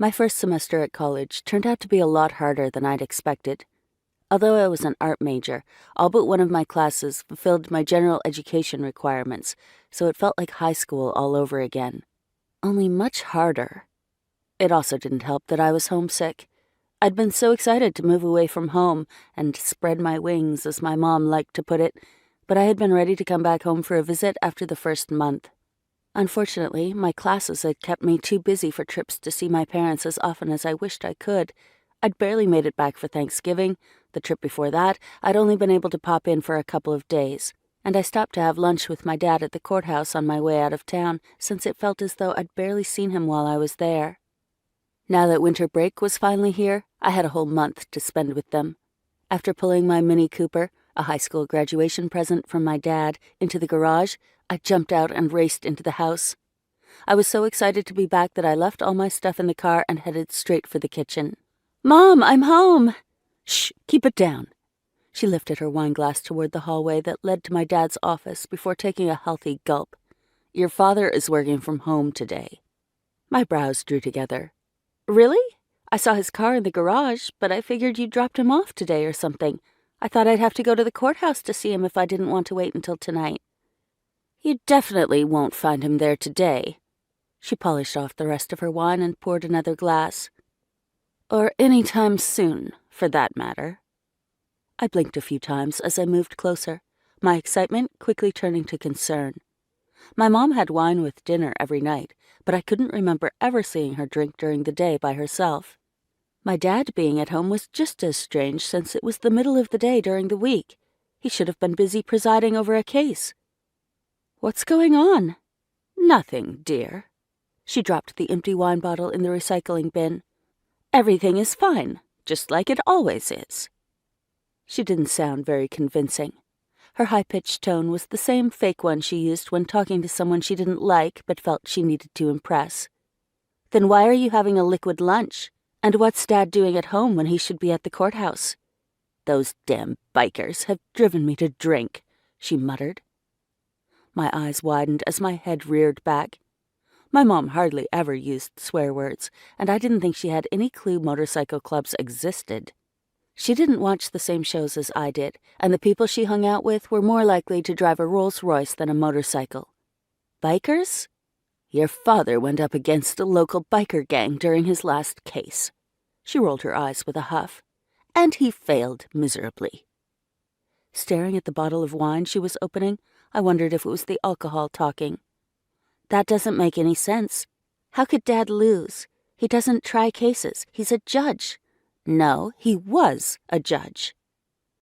My first semester at college turned out to be a lot harder than I'd expected. Although I was an art major, all but one of my classes fulfilled my general education requirements, so it felt like high school all over again. Only much harder. It also didn't help that I was homesick. I'd been so excited to move away from home and spread my wings, as my mom liked to put it, but I had been ready to come back home for a visit after the first month. Unfortunately, my classes had kept me too busy for trips to see my parents as often as I wished I could. I'd barely made it back for Thanksgiving. The trip before that, I'd only been able to pop in for a couple of days, and I stopped to have lunch with my dad at the courthouse on my way out of town, since it felt as though I'd barely seen him while I was there. Now that winter break was finally here, I had a whole month to spend with them. After pulling my Mini Cooper, a high school graduation present from my dad, into the garage, I jumped out and raced into the house. I was so excited to be back that I left all my stuff in the car and headed straight for the kitchen. "Mom, I'm home!" "Shh, keep it down." She lifted her wine glass toward the hallway that led to my dad's office before taking a healthy gulp. "Your father is working from home today." My brows drew together. "Really? I saw his car in the garage, but I figured you dropped him off today or something. I thought I'd have to go to the courthouse to see him if I didn't want to wait until tonight." "You definitely won't find him there today." She polished off the rest of her wine and poured another glass. "Or any time soon, for that matter." I blinked a few times as I moved closer, my excitement quickly turning to concern. My mom had wine with dinner every night, but I couldn't remember ever seeing her drink during the day by herself. My dad being at home was just as strange, since it was the middle of the day during the week. He should have been busy presiding over a case. "What's going on?" "Nothing, dear." She dropped the empty wine bottle in the recycling bin. "Everything is fine, just like it always is." She didn't sound very convincing. Her high-pitched tone was the same fake one she used when talking to someone she didn't like but felt she needed to impress. "Then why are you having a liquid lunch? And what's Dad doing at home when he should be at the courthouse?" "Those damn bikers have driven me to drink," she muttered. My eyes widened as my head reared back. My mom hardly ever used swear words, and I didn't think she had any clue motorcycle clubs existed. She didn't watch the same shows as I did, and the people she hung out with were more likely to drive a Rolls-Royce than a motorcycle. "Bikers? Your father went up against a local biker gang during his last case." She rolled her eyes with a huff. "And he failed miserably." Staring at the bottle of wine she was opening, I wondered if it was the alcohol talking. "That doesn't make any sense. How could Dad lose? He doesn't try cases. He's a judge." "No, he was a judge."